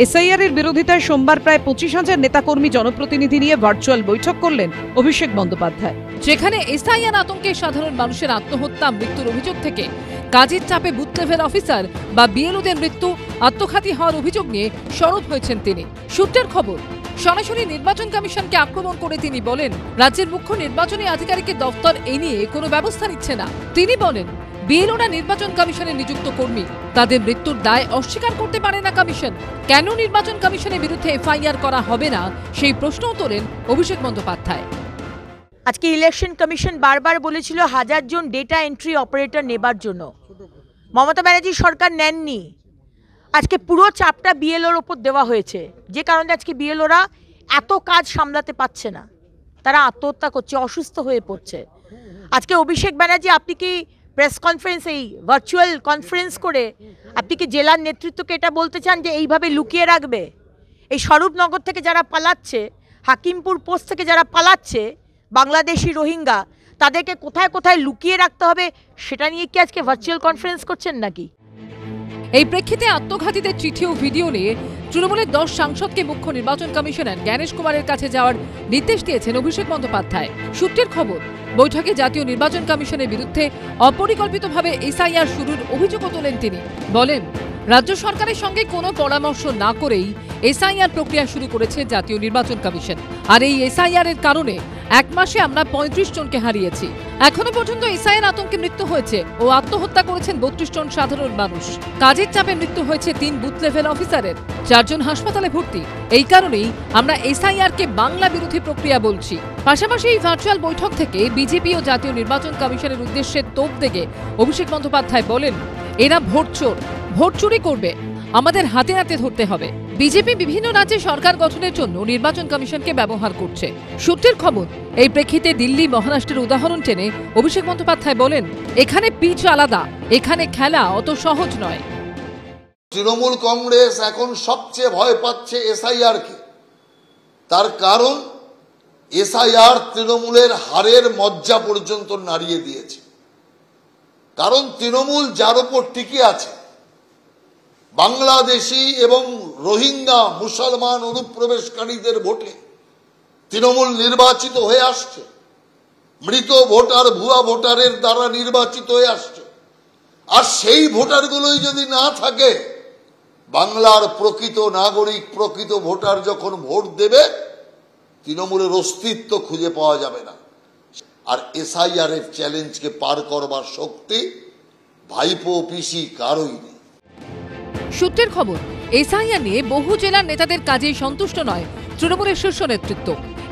SIR এর বিরোধিতায় সোমবার প্রায় 25,000 নেতাকর্মী জনপ্রতিনিধি নিয়ে ভার্চুয়াল বৈঠক করলেন অভিষেক বন্দ্যোপাধ্যায়। যেখানে এসআইআর আতঙ্কে সাধারণ মানুষের আত্মহত্যা, মৃত্যুর অভিযোগ থেকে কাজের চাপে বুথ লেভেল অফিসার বা বিএলওদের মৃত্যু, আত্মঘাতী হওয়ার অভিযোগ নিয়ে সরব হয়েছেন তিনি। সূত্রের খবর, সরাসরি নির্বাচন কমিশনকে আক্রমণ করে তিনি বলেন, রাজ্যের মুখ্য নির্বাচনী আধিকারিকের দফতর এ নিয়ে কোনো ব্যবস্থা নিচ্ছে না। তিনি বলেন, বিএলওরা নির্বাচন কমিশনে নিযুক্ত কর্মী, তাদের মৃত্যুর দায় অস্বীকার করতে পারে না কমিশন। কেন নির্বাচন কমিশনের বিরুদ্ধে এফআইআর করা হবে না সেই প্রশ্নও তোলেন অভিষেক বন্দ্যোপাধ্যায়। আজকে ইলেকশন কমিশন বারবার বলেছিল 1000 জন ডেটা এন্ট্রি অপারেটর নেবার জন্য। মমতা ব্যানার্জি সরকার নেননি। আজকে পুরো চাপটা বিএলওর ওপর দেওয়া হয়েছে, যে কারণে আজকে বিএলওরা এত কাজ সামলাতে পারছে না, তারা আত্মহত্যা করছে, অসুস্থ হয়ে পড়ছে। আজকে অভিষেক ব্যানার্জি, আপনি কি প্রেস কনফারেন্স, এই ভার্চুয়াল কনফারেন্স করে আপনি কি জেলার নেতৃত্বকে এটা বলতে চান যে এইভাবে লুকিয়ে রাখবে? এই স্বরূপনগর থেকে যারা পালাচ্ছে, হাকিমপুর পোস্ট থেকে যারা পালাচ্ছে, বাংলাদেশি রোহিঙ্গা, তাদেরকে কোথায় কোথায় লুকিয়ে রাখতে হবে সেটা নিয়ে কি আজকে ভার্চুয়াল কনফারেন্স করছেন নাকি? এই প্রেক্ষিতে আত্মঘাতীদের চিঠি ও ভিডিও নিয়ে তৃণমূলের 10 সাংসদকে মুখ্য নির্বাচন কমিশনার জ্ঞানেশ কুমারের কাছে যাওয়ার নির্দেশ দিয়েছেন অভিষেক বন্দ্যোপাধ্যায়। সূত্রের খবর, বৈঠকে জাতীয় নির্বাচন কমিশনের বিরুদ্ধে অপরিকল্পিতভাবে এসআইআর শুরুর অভিযোগও তোলেন তিনি। বলেন, রাজ্য সরকারের সঙ্গে কোনো পরামর্শ না করেই এসআইআর প্রক্রিয়া শুরু করেছে জাতীয় নির্বাচন কমিশন। আর এই এসআইআর এর কারণে এক মাসে আমরা 35 জনকে হারিয়েছি। এখনো পর্যন্ত এসআইআর আতঙ্কে মৃত্যু হয়েছে ও আত্মহত্যা করেছেন 32 জন সাধারণ মানুষ। কাজের চাপে মৃত্যু হয়েছে 3 বুথ লেভেল অফিসারের, 4 জন হাসপাতালে ভর্তি। এই কারণেই আমরা এসআইআর কে বাংলা বিরোধী প্রক্রিয়া বলছি। পাশাপাশি এই ভার্চুয়াল বৈঠক থেকে বিজেপি ও জাতীয় নির্বাচন কমিশনের উদ্দেশ্যে তোপ দেগে অভিষেক বন্দ্যোপাধ্যায় বলেন, এরা ভোট চোর, ভোট চুরি করবে, আমাদের হাতে নাতে ধরতে হবে। বিজেপি বিভিন্ন রাজ্যে সরকার গঠনের জন্য নির্বাচন কমিশনকে ব্যবহার করছে। সূত্রের খবর, এই প্রেক্ষিতে দিল্লি, মহারাষ্ট্রের উদাহরণ টেনে অভিষেক বন্দ্যোপাধ্যায় বলেন, এখানে পিচ আলাদা, এখানে খেলা অত সহজ নয়। তৃণমূল কংগ্রেস এখন সবচেয়ে ভয় পাচ্ছে এসআইআর কে। তার কারণ এসআইআর তৃণমূলের হারের মজ্জা পর্যন্ত নাড়িয়ে দিয়েছে। কারণ তৃণমূল যার উপর টিকে আছে, বাংলাদেশি এবং রোহিঙ্গা মুসলমান অনুপ্রবেশকারীদের ভোটে তৃণমূল নির্বাচিত হয়ে আসছে, মৃত ভোটার, ভুয়া ভোটারের দ্বারা নির্বাচিত হয়ে আসছে। আর সেই ভোটারগুলোই যদি না থাকে, বাংলার প্রকৃত নাগরিক, প্রকৃত ভোটার যখন ভোট দেবে, তৃণমূলের অস্তিত্ব খুঁজে পাওয়া যাবে না। আর এসআইআর এর চ্যালেঞ্জকে পার করবার শক্তি ভাইপো পিসি কারোই নেই। সূত্রের খবর, এসআইআর নিয়ে বহু জেলার নেতাদের কাজেই সন্তুষ্ট নয় তৃণমূলের শীর্ষ নেতৃত্ব।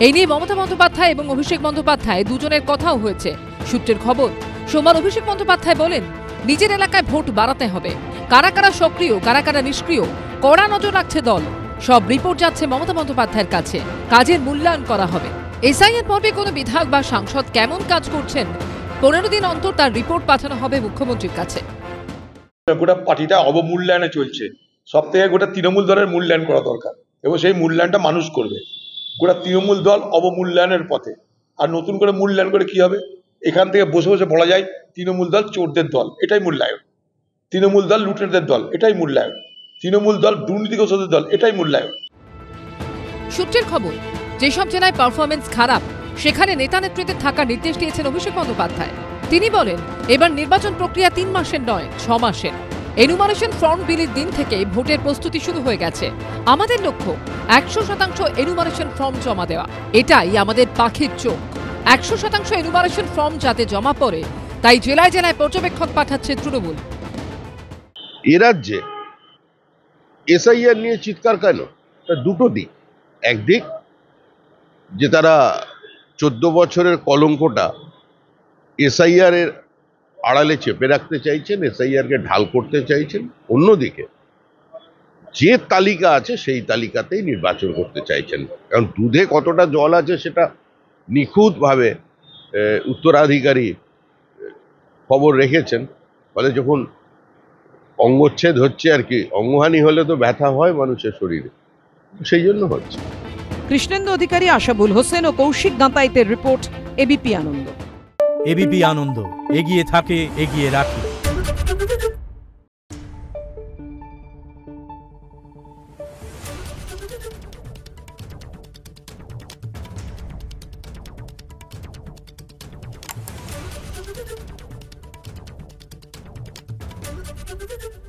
এই নিয়ে মমতা বন্দ্যোপাধ্যায় এবং অভিষেক বন্দ্যোপাধ্যায় দুজনের কথাও হয়েছে। সূত্রের খবর, সোমবার অভিষেক বন্দ্যোপাধ্যায় বলেন, নিজের এলাকায় ভোট বাড়াতে হবে। কারা কারা সক্রিয়, কারা কারা নিষ্ক্রিয়, কড়া নজর রাখছে দল। সব রিপোর্ট যাচ্ছে মমতা বন্দ্যোপাধ্যায়ের কাছে, কাজের মূল্যায়ন করা হবে। এসআইআর পর্বে কোনো বিধায়ক বা সাংসদ কেমন কাজ করছেন, 15 দিন অন্তর তার রিপোর্ট পাঠানো হবে মুখ্যমন্ত্রীর কাছে। গোটা পার্টিটা অবমূল্যায়নে চলছে। সব থেকে গোটা তৃণমূল দলের মূল্যায়ন করা দরকার এবং সেই মূল্যায়নটা মানুষ করবে। গোটা তৃণমূল দল অবমূল্যায়নের পথে। আর নতুন করে মূল্যায়ন করে কি হবে? এখান থেকে বসে বসে বলা যায় তৃণমূল দল চোরদের দল, এটাই মূল্যায়ন। তৃণমূল দল লুটেরদের দল, এটাই মূল্যায়ন। তৃণমূল দল দুর্নীতিগ্রস্তদের দল, এটাই মূল্যায়ন। সূত্রের খবর, যেসব জেলায় পারফরমেন্স খারাপ সেখানে নেতা নেতৃত্বে থাকার নির্দেশ দিয়েছেন অভিষেক বন্দ্যোপাধ্যায়। তিনি বলেন, এবার নির্বাচন প্রক্রিয়া 3 মাসের নয়, 6 মাসের। এনুমারেশন ফর্ম বিলির দিন থেকে ভোটের প্রস্তুতি শুরু হয়ে গেছে। আমাদের লক্ষ্য 100% এনুমারেশন ফর্ম জমা দেওয়া। এটাই আমাদের পাখির চোখ। 100% এনুমারেশন ফর্ম যাতে জমা পড়ে, তাই জেলায় জেলায় পর্যবেক্ষক পাঠাচ্ছে তৃণমূল। এ রাজ্যে এসআইআর নিয়ে চিৎকার কেন? দুটো দিক। একদিক যে তারা 14 বছরের কলঙ্কটা এসআইআর এর আড়ালে চেপে রাখতে চাইছেন, এসআইআর কে ঢাল করতে চাইছেন। অন্যদিকে যে তালিকা আছে সেই তালিকাতেই নির্বাচন করতে চাইছেন। কারণ দুধে কতটা জল আছে সেটা নিখুঁতভাবে উত্তরাধিকারী খবর রেখেছেন। ফলে যখন অঙ্গচ্ছেদ হচ্ছে আর কি, অঙ্গহানি হলে তো ব্যথা হয় মানুষের শরীরে, সেই জন্য হচ্ছে। কৃষ্ণেন্দু অধিকারী, আশাবুল হোসেন ও কৌশিক গাঁতাইতের রিপোর্ট, এবিপি আনন্দ। এবিপি আনন্দ, এগিয়ে থাকে, এগিয়ে রাখে। Thank you.